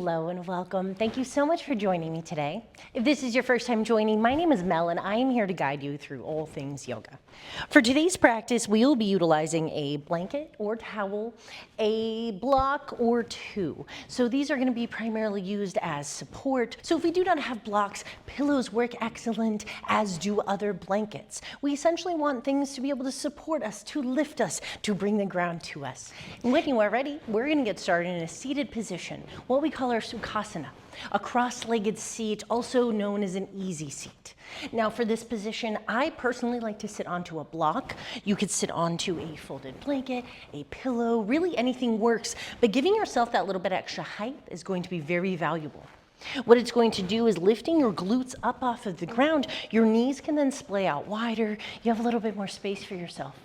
Hello and welcome. Thank you so much for joining me today. If this is your first time joining, my name is Mel and I am here to guide you through all things yoga. For today's practice, we will be utilizing a blanket or towel, a block or two. So these are going to be primarily used as support. So if we do not have blocks, pillows work excellent, as do other blankets. We essentially want things to be able to support us, to lift us, to bring the ground to us. And when you are ready, we're going to get started in a seated position, what we call our Sukhasana, a cross-legged seat, also known as an easy seat. Now for this position, I personally like to sit onto a block. You could sit onto a folded blanket, a pillow, really anything works, but giving yourself that little bit extra height is going to be very valuable. What it's going to do is lifting your glutes up off of the ground, your knees can then splay out wider, you have a little bit more space for yourself.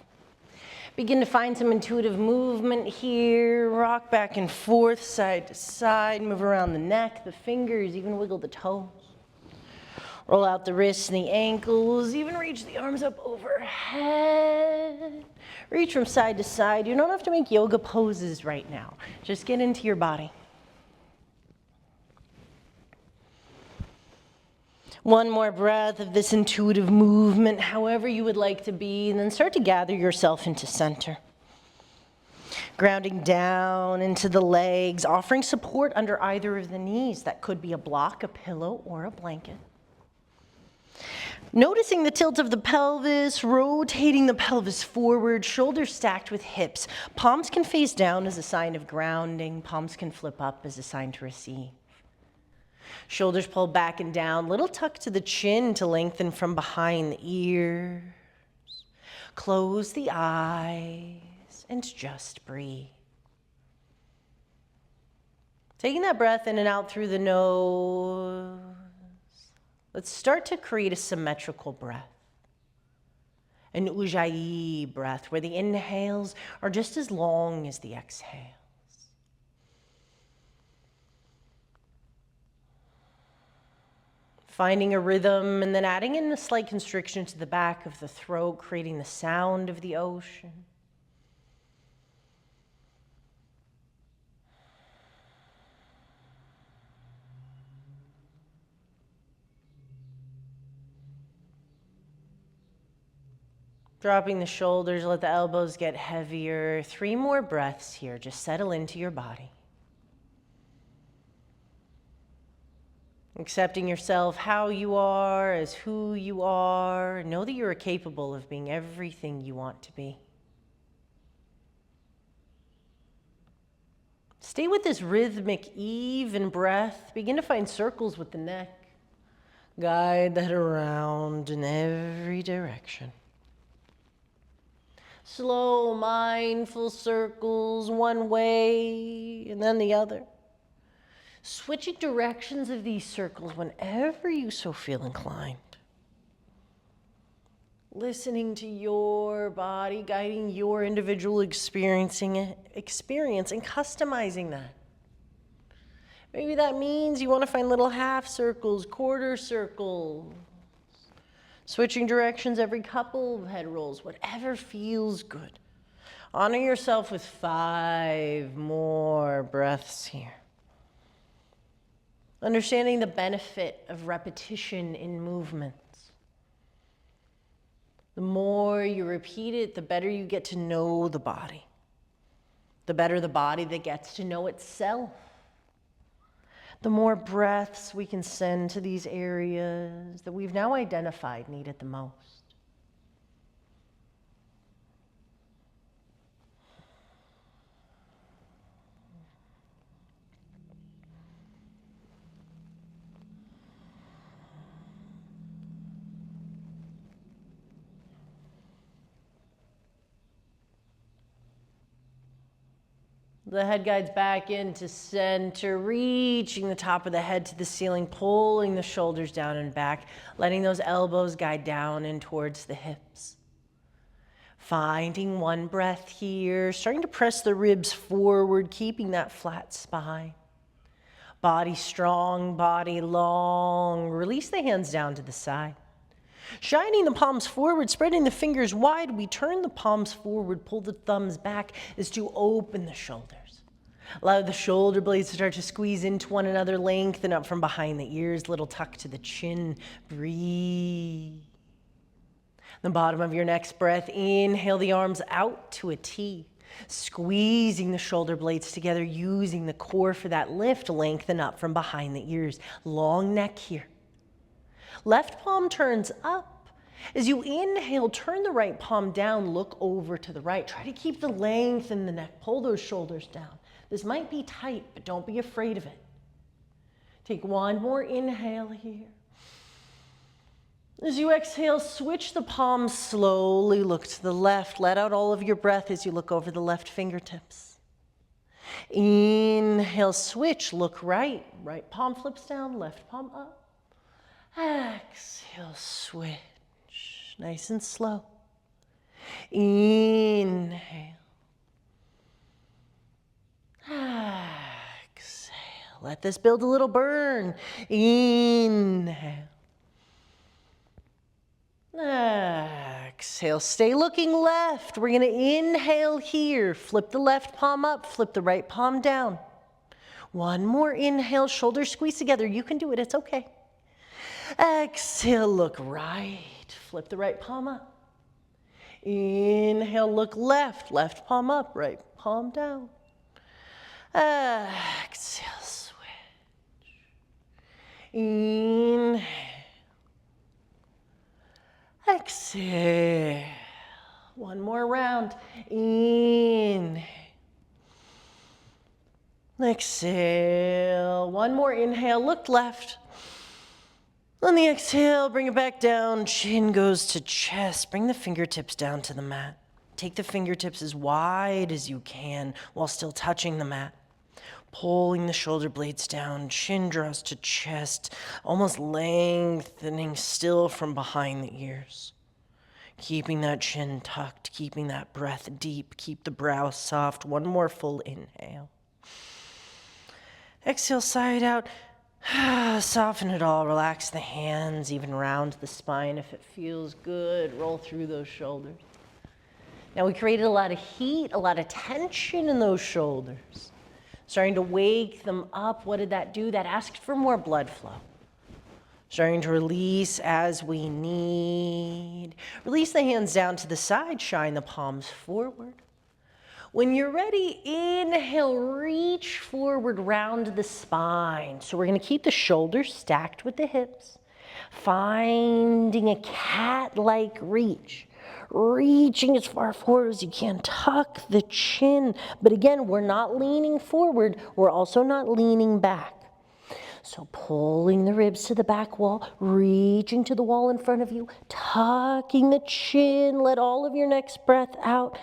Begin to find some intuitive movement here, rock back and forth, side to side, move around the neck, the fingers, even wiggle the toes. Roll out the wrists and the ankles, even reach the arms up overhead. Reach from side to side. You don't have to make yoga poses right now. Just get into your body. One more breath of this intuitive movement, however you would like to be, and then start to gather yourself into center. Grounding down into the legs, offering support under either of the knees. That could be a block, a pillow, or a blanket. Noticing the tilt of the pelvis, rotating the pelvis forward, shoulders stacked with hips. Palms can face down as a sign of grounding. Palms can flip up as a sign to receive. Shoulders pulled back and down, little tuck to the chin to lengthen from behind the ears. Close the eyes and just breathe. Taking that breath in and out through the nose. Let's start to create a symmetrical breath. An Ujjayi breath where the inhales are just as long as the exhales. Finding a rhythm and then adding in a slight constriction to the back of the throat, creating the sound of the ocean. Dropping the shoulders, let the elbows get heavier. 3 more breaths here. Just settle into your body. Accepting yourself how you are, as who you are. Know that you are capable of being everything you want to be. Stay with this rhythmic, even breath. Begin to find circles with the neck. Guide that around in every direction. Slow, mindful circles, one way and then the other. Switching directions of these circles whenever you so feel inclined. Listening to your body, guiding your individual experience and customizing that. Maybe that means you want to find little half circles, quarter circles. Switching directions every couple of head rolls, whatever feels good. Honor yourself with 5 more breaths here. Understanding the benefit of repetition in movements. The more you repeat it, the better you get to know the body. The better the body that gets to know itself. The more breaths we can send to these areas that we've now identified need it the most. The head guides back into center, reaching the top of the head to the ceiling, pulling the shoulders down and back, letting those elbows guide down and towards the hips. Finding one breath here, starting to press the ribs forward, keeping that flat spine. Body strong, body long. Release the hands down to the side. Shining the palms forward, spreading the fingers wide, we turn the palms forward, pull the thumbs back as to open the shoulders. Allow the shoulder blades to start to squeeze into one another, lengthen up from behind the ears, little tuck to the chin. Breathe. The bottom of your next breath, inhale the arms out to a T. Squeezing the shoulder blades together, using the core for that lift, lengthen up from behind the ears. Long neck here. Left palm turns up. As you inhale, turn the right palm down, look over to the right. Try to keep the length in the neck, pull those shoulders down. This might be tight, but don't be afraid of it. Take one more inhale here. As you exhale, switch the palms slowly, look to the left. Let out all of your breath as you look over the left fingertips. Inhale, switch, look right. Right palm flips down, left palm up. Exhale, switch. Nice and slow. Inhale. Exhale. Let this build a little burn. Inhale. Exhale, stay looking left. We're gonna inhale here. Flip the left palm up, flip the right palm down. One more inhale, shoulders squeeze together. You can do it, it's okay. Exhale, look right. Flip the right palm up. Inhale, look left. Left palm up, right palm down. Exhale, switch. Inhale. Exhale. One more round. Inhale. Exhale. One more inhale. Look left. On the exhale, bring it back down. Chin goes to chest. Bring the fingertips down to the mat. Take the fingertips as wide as you can while still touching the mat. Pulling the shoulder blades down, chin draws to chest, almost lengthening still from behind the ears. Keeping that chin tucked, keeping that breath deep, keep the brow soft. One more full inhale. Exhale, side out. Soften it all, relax the hands, even round the spine if it feels good. Roll through those shoulders. Now we created a lot of heat, a lot of tension in those shoulders. Starting to wake them up. What did that do? That asked for more blood flow. Starting to release as we need. Release the hands down to the side, shine the palms forward. When you're ready, inhale, reach forward, round the spine. So we're gonna keep the shoulders stacked with the hips, finding a cat-like reach. Reaching as far forward as you can, tuck the chin. But again, we're not leaning forward, we're also not leaning back. So pulling the ribs to the back wall, reaching to the wall in front of you, tucking the chin, let all of your next breath out.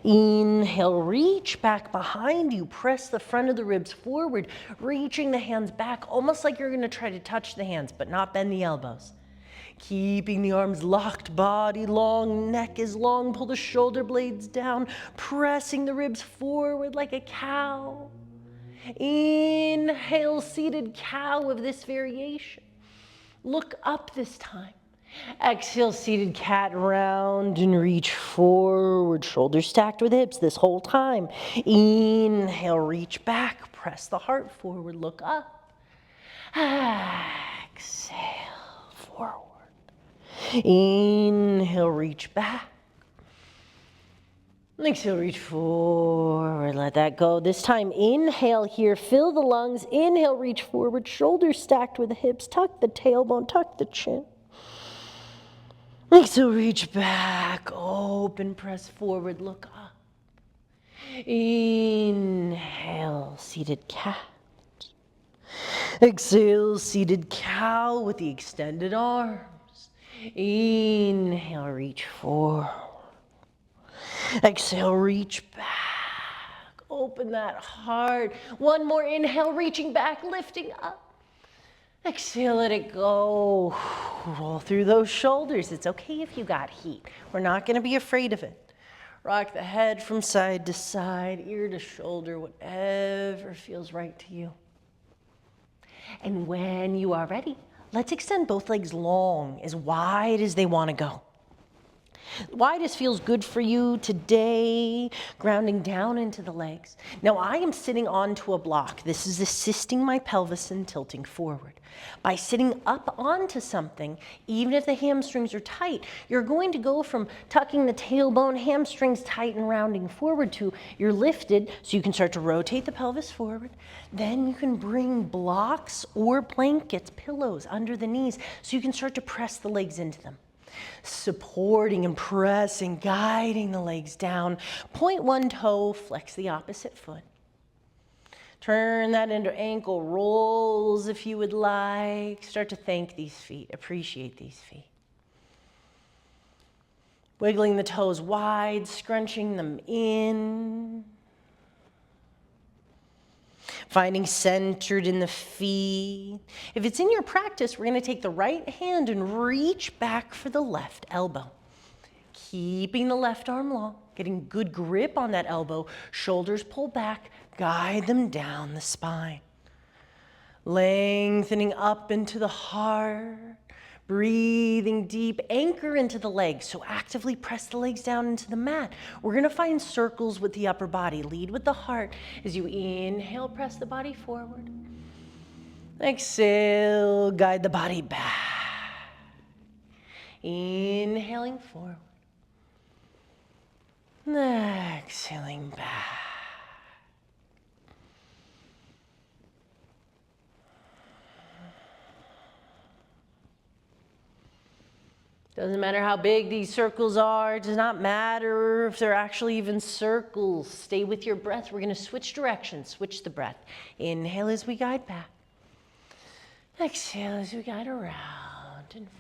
Inhale, reach back behind you, press the front of the ribs forward, reaching the hands back, almost like you're gonna try to touch the hands, but not bend the elbows. Keeping the arms locked, body long, neck is long, pull the shoulder blades down, pressing the ribs forward like a cow. Inhale, seated cow of this variation. Look up this time. Exhale, seated cat, round and reach forward, shoulders stacked with hips this whole time. Inhale, reach back, press the heart forward, look up. Exhale, forward. Inhale, reach back. Exhale, reach forward, let that go. This time, inhale here, fill the lungs. Inhale, reach forward, shoulders stacked with the hips. Tuck the tailbone, tuck the chin. Exhale, reach back, open, press forward, look up. Inhale, seated cat. Exhale, seated cow with the extended arms. Inhale, reach forward. Exhale, reach back. Open that heart. One more inhale, reaching back, lifting up. Exhale, let it go. Roll through those shoulders. It's okay if you got heat. We're not going to be afraid of it. Rock the head from side to side, ear to shoulder, whatever feels right to you. And when you are ready, let's extend both legs long, as wide as they want to go. Widest feels good for you today, grounding down into the legs. Now I am sitting onto a block. This is assisting my pelvis in tilting forward. By sitting up onto something, even if the hamstrings are tight, you're going to go from tucking the tailbone, hamstrings tight and rounding forward to you're lifted, so you can start to rotate the pelvis forward. Then you can bring blocks or blankets, pillows under the knees, so you can start to press the legs into them. Supporting and pressing, guiding the legs down. Point one toe, flex the opposite foot. Turn that into ankle rolls if you would like. Start to thank these feet, appreciate these feet. Wiggling the toes wide, scrunching them in. Finding centered in the feet. If it's in your practice, we're going to take the right hand and reach back for the left elbow. Keeping the left arm long, getting good grip on that elbow. Shoulders pull back, guide them down the spine. Lengthening up into the heart. Breathing deep, anchor into the legs. So actively press the legs down into the mat. We're going to find circles with the upper body. Lead with the heart. As you inhale, press the body forward. Exhale, guide the body back. Inhaling forward. Exhaling back. Doesn't matter how big these circles are. It does not matter if they're actually even circles. Stay with your breath. We're going to switch directions, switch the breath. Inhale as we guide back. Exhale as we guide around and forward.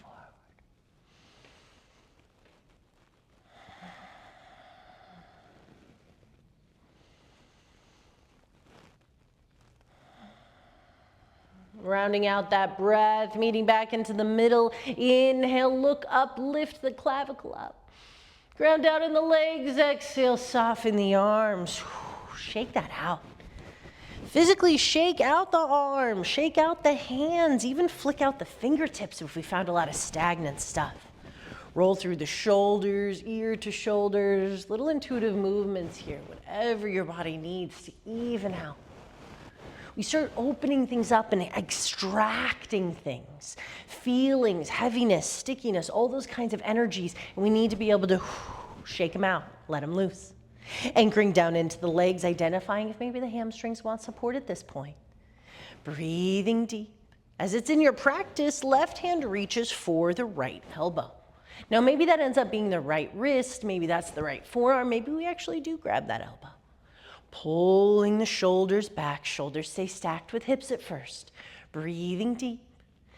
Rounding out that breath, meeting back into the middle. Inhale, look up, lift the clavicle up. Ground down in the legs. Exhale, soften the arms. Shake that out. Physically shake out the arms, shake out the hands, even flick out the fingertips if we found a lot of stagnant stuff. Roll through the shoulders, ear to shoulders, little intuitive movements here, whatever your body needs to even out. We start opening things up and extracting things, feelings, heaviness, stickiness, all those kinds of energies, and we need to be able to shake them out, let them loose. Anchoring down into the legs, identifying if maybe the hamstrings want support at this point. Breathing deep. As it's in your practice, left hand reaches for the right elbow. Now maybe that ends up being the right wrist, maybe that's the right forearm, maybe we actually do grab that elbow. Pulling the shoulders back, shoulders stay stacked with hips at first. Breathing deep.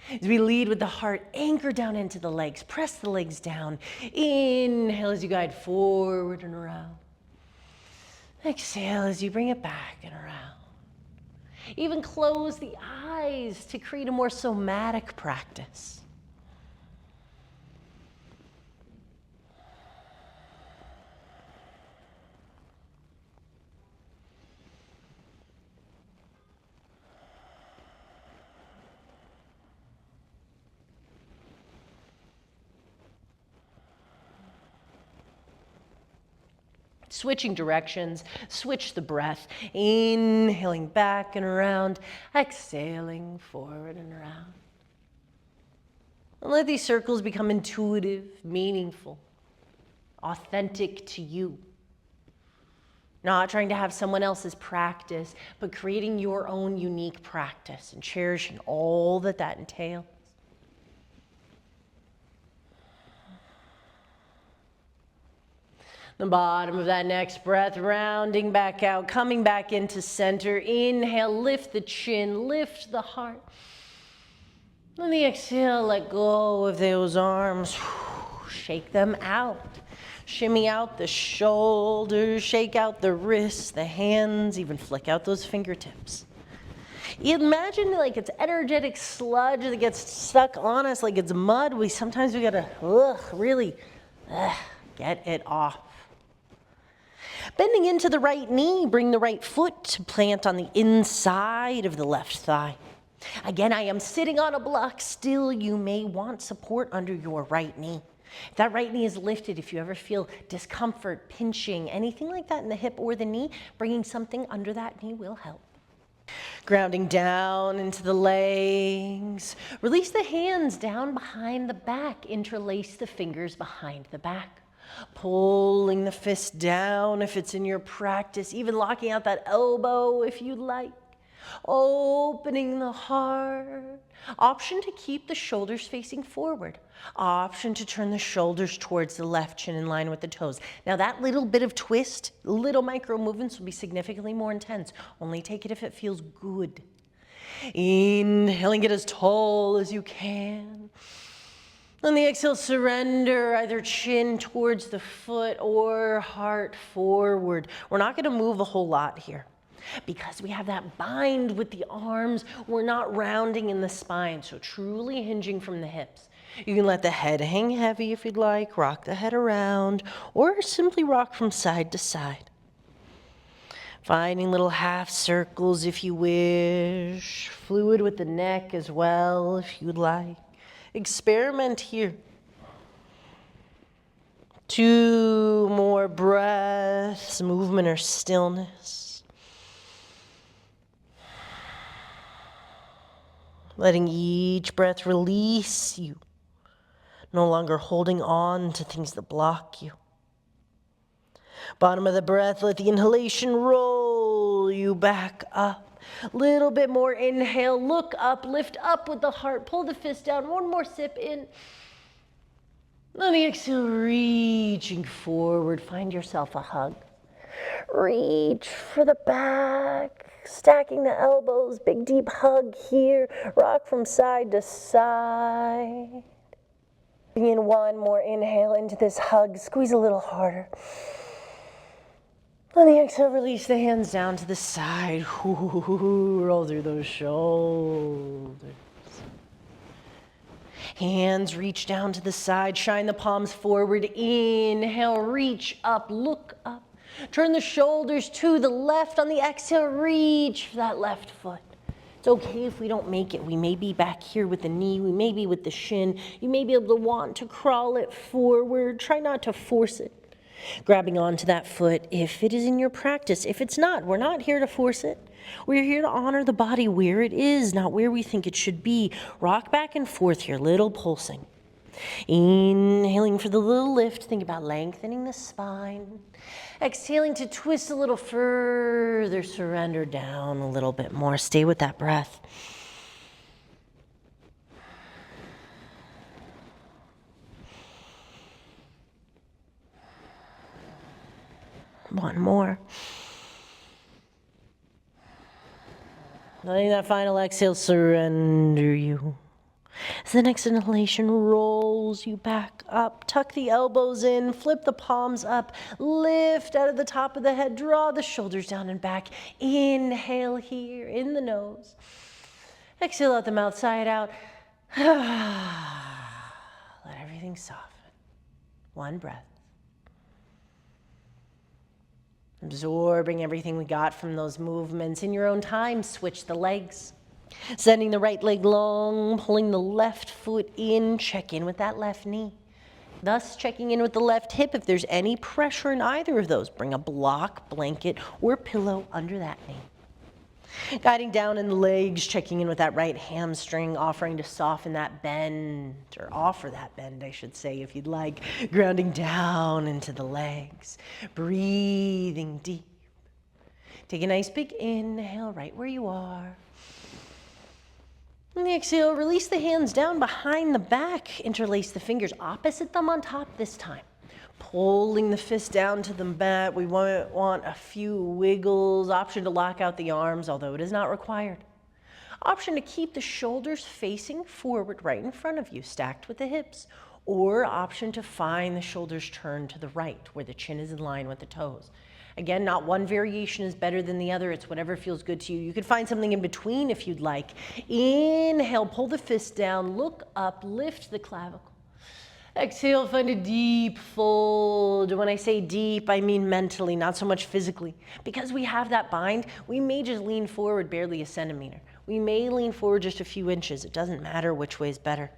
As we lead with the heart, anchor down into the legs, press the legs down. Inhale as you guide forward and around. Exhale as you bring it back and around. Even close the eyes to create a more somatic practice. Switching directions, switch the breath, inhaling back and around, exhaling forward and around. And let these circles become intuitive, meaningful, authentic to you. Not trying to have someone else's practice, but creating your own unique practice and cherishing all that that entails. The bottom of that next breath, rounding back out, coming back into center. Inhale, lift the chin, lift the heart. On the exhale, let go of those arms. Shake them out. Shimmy out the shoulders, shake out the wrists, the hands, even flick out those fingertips. Imagine like it's energetic sludge that gets stuck on us like it's mud. Sometimes we gotta really get it off. Bending into the right knee, bring the right foot to plant on the inside of the left thigh. Again, I am sitting on a block. Still, you may want support under your right knee. If that right knee is lifted, if you ever feel discomfort, pinching, anything like that in the hip or the knee, bringing something under that knee will help. Grounding down into the legs. Release the hands down behind the back. Interlace the fingers behind the back. Pulling the fist down if it's in your practice, even locking out that elbow if you'd like. Opening the heart. Option to keep the shoulders facing forward. Option to turn the shoulders towards the left, chin in line with the toes. Now that little bit of twist, little micro movements will be significantly more intense. Only take it if it feels good. Inhaling, get as tall as you can. On the exhale, surrender either chin towards the foot or heart forward. We're not going to move a whole lot here. Because we have that bind with the arms, we're not rounding in the spine, so truly hinging from the hips. You can let the head hang heavy if you'd like, rock the head around, or simply rock from side to side. Finding little half circles if you wish, fluid with the neck as well if you'd like. Experiment here. 2 more breaths, movement or stillness. Letting each breath release you, no longer holding on to things that block you. Bottom of the breath, let the inhalation roll you back up. Little bit more inhale, look up, lift up with the heart, pull the fist down, 1 more sip in. On the exhale, reaching forward, find yourself a hug. Reach for the back. Stacking the elbows, big deep hug here. Rock from side to side. In 1 more inhale into this hug, squeeze a little harder. On the exhale, release the hands down to the side. Roll through those shoulders. Hands reach down to the side, shine the palms forward. Inhale, reach up, look up. Turn the shoulders to the left. On the exhale, reach for that left foot. It's okay if we don't make it. We may be back here with the knee. We may be with the shin. You may be able to want to crawl it forward. Try not to force it. Grabbing onto that foot if it is in your practice. If it's not, we're not here to force it. We're here to honor the body where it is, not where we think it should be. Rock back and forth here, little pulsing. Inhaling for the little lift. Think about lengthening the spine. Exhaling to twist a little further, surrender down a little bit more. Stay with that breath. One more. Letting that final exhale surrender you. As the next inhalation rolls you back up, tuck the elbows in, flip the palms up, lift out of the top of the head, draw the shoulders down and back. Inhale here in the nose. Exhale out the mouth, side out. Let everything soften. 1 breath. Absorbing everything we got from those movements. In your own time, switch the legs. Sending the right leg long, pulling the left foot in, check in with that left knee. Thus, checking in with the left hip. If there's any pressure in either of those, bring a block, blanket, or pillow under that knee. Guiding down in the legs, checking in with that right hamstring, offering to soften that bend, or offer that bend, I should say, if you'd like. Grounding down into the legs. Breathing deep. Take a nice big inhale right where you are. On the exhale, release the hands down behind the back. Interlace the fingers, opposite thumb on top this time. Pulling the fist down to the mat. We want a few wiggles. Option to lock out the arms, although it is not required. Option to keep the shoulders facing forward right in front of you, stacked with the hips. Or option to find the shoulders turned to the right, where the chin is in line with the toes. Again, not one variation is better than the other. It's whatever feels good to you. You could find something in between if you'd like. Inhale, pull the fist down, look up, lift the clavicle. Exhale, find a deep fold. When I say deep, I mean mentally, not so much physically. Because we have that bind, we may just lean forward barely a centimeter. We may lean forward just a few inches. It doesn't matter which way is better.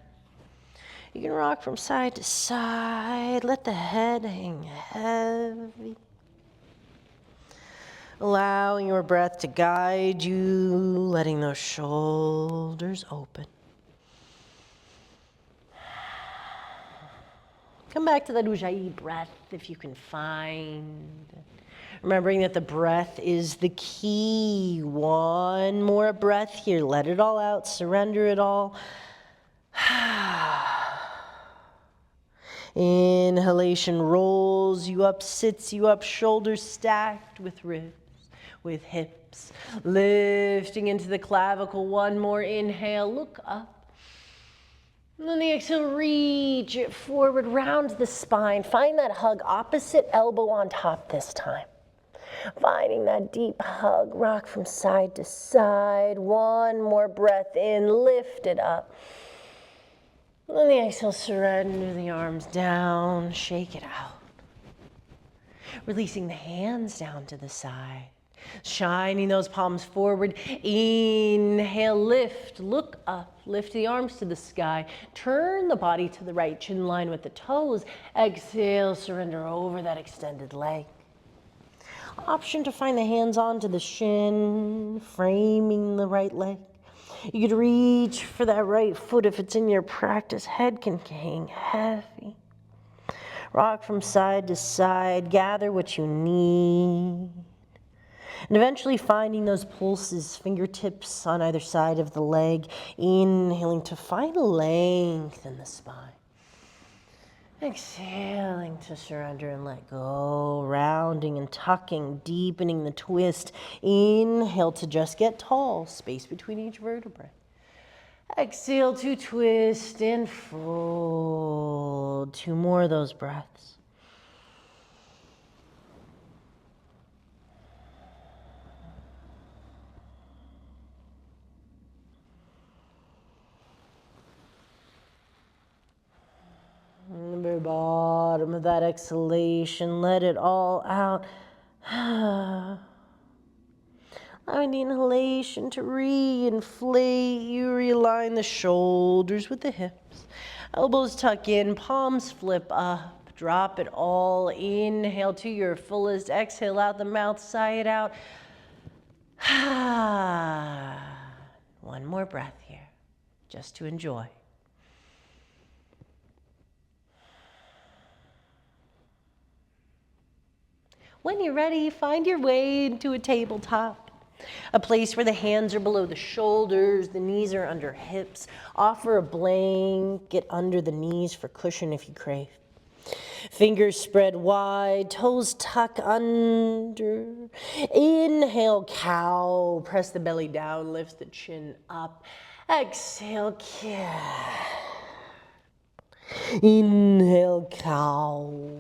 You can rock from side to side. Let the head hang heavy. Allowing your breath to guide you, letting those shoulders open. Come back to that Ujjayi breath if you can find. Remembering that the breath is the key. One more breath here. Let it all out. Surrender it all. Inhalation rolls you up, sits you up, shoulders stacked with ribs, with hips. Lifting into the clavicle. One more inhale. Look up. And then the exhale, reach it forward, round the spine. Find that hug, opposite elbow on top this time. Finding that deep hug, rock from side to side. One more breath in, lift it up. And then the exhale, surrender the arms down, shake it out. Releasing the hands down to the side. Shining those palms forward. Inhale, lift, look up, lift the arms to the sky. Turn the body to the right, chin line with the toes. Exhale, surrender over that extended leg. Option to find the hands onto the shin, framing the right leg. You could reach for that right foot if it's in your practice. Head can hang heavy. Rock from side to side, gather what you need. And eventually finding those pulses, fingertips on either side of the leg, inhaling to find length in the spine. Exhaling to surrender and let go, rounding and tucking, deepening the twist. Inhale to just get tall, space between each vertebrae. Exhale to twist and fold. 2 more of those breaths. And the very bottom of that exhalation, let it all out. Allowing the inhalation to re-inflate you, realign the shoulders with the hips. Elbows tuck in, palms flip up, drop it all. Inhale to your fullest, exhale out the mouth, sigh it out. One more breath here, just to enjoy. When you're ready, find your way into a tabletop, a place where the hands are below the shoulders, the knees are under hips. Offer a blanket under the knees for cushion if you crave. Fingers spread wide, toes tuck under. Inhale, cow. Press the belly down, lift the chin up. Exhale, cat. Inhale, cow.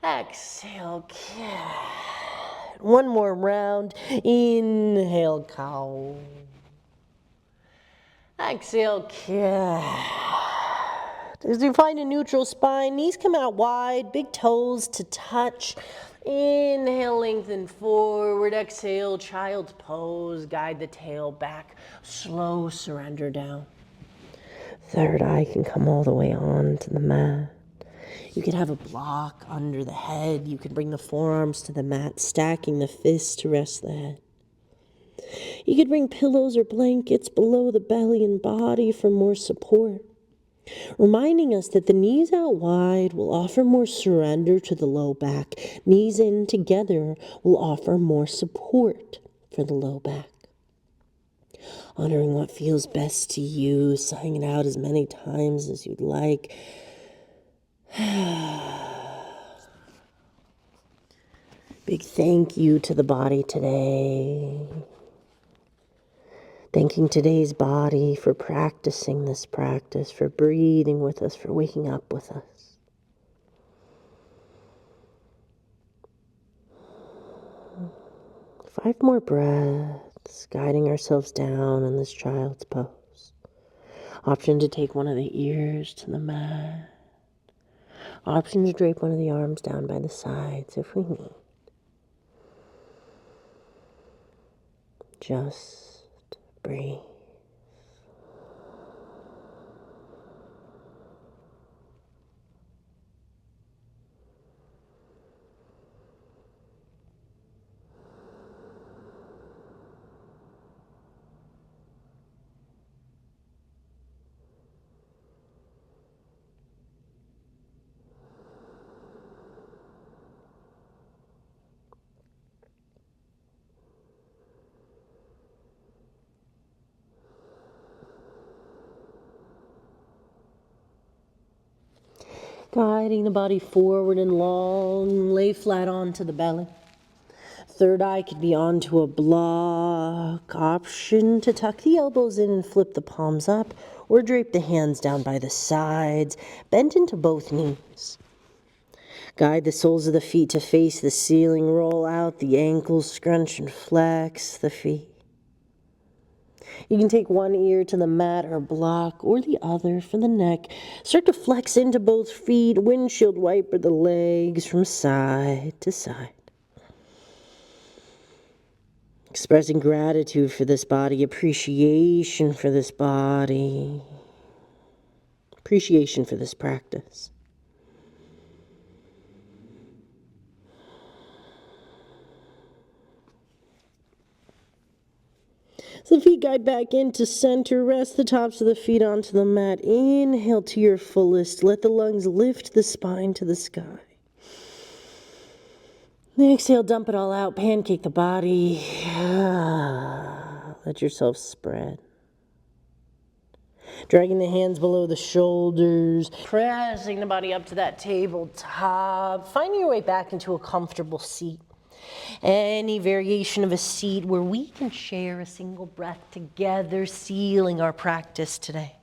Exhale, cat. One more round. Inhale, cow. Exhale, cat. As you find a neutral spine, knees come out wide, big toes to touch. Inhale, lengthen forward. Exhale, child's pose. Guide the tail back. Slow surrender down. Third eye can come all the way onto the mat. You could have a block under the head. You can bring the forearms to the mat, stacking the fists to rest the head. You could bring pillows or blankets below the belly and body for more support. Reminding us that the knees out wide will offer more surrender to the low back. Knees in together will offer more support for the low back. Honoring what feels best to you, sighing it out as many times as you'd like. Big thank you to the body today. Thanking today's body for practicing this practice, for breathing with us, for waking up with us. Five more breaths, guiding ourselves down in this child's pose. Option to take one of the ears to the mat. Option to drape one of the arms down by the sides if we need. Just breathe. Guiding the body forward and long, lay flat onto the belly. Third eye could be onto a block. Option to tuck the elbows in and flip the palms up, or drape the hands down by the sides, bent into both knees. Guide the soles of the feet to face the ceiling, roll out the ankles, scrunch and flex the feet. You can take one ear to the mat or block, or the other for the neck. Start to flex into both feet, windshield wiper the legs from side to side. Expressing gratitude for this body, appreciation for this body, appreciation for this practice. So the feet guide back into center. Rest the tops of the feet onto the mat. Inhale to your fullest. Let the lungs lift the spine to the sky. Exhale, dump it all out. Pancake the body. Let yourself spread. Dragging the hands below the shoulders. Pressing the body up to that tabletop. Finding your way back into a comfortable seat. Any variation of a seat where we can share a single breath together, sealing our practice today.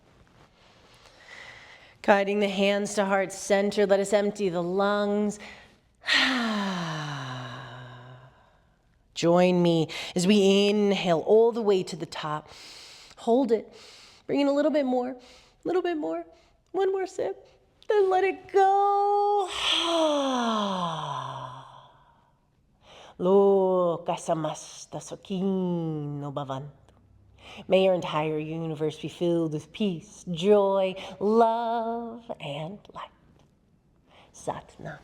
Guiding the hands to heart center, let us empty the lungs. Join me as we inhale all the way to the top. Hold it. Bring in a little bit more, one more sip, then let it go. Lo kasamasta sokino bhavantu. May your entire universe be filled with peace, joy, love, and light. Sat Nam.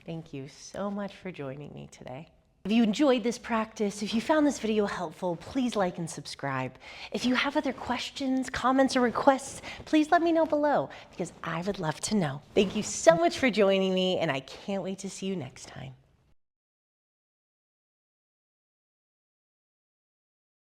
Thank you so much for joining me today. If you enjoyed this practice, if you found this video helpful, please like and subscribe. If you have other questions, comments, or requests, please let me know below because I would love to know. Thank you so much for joining me, and I can't wait to see you next time.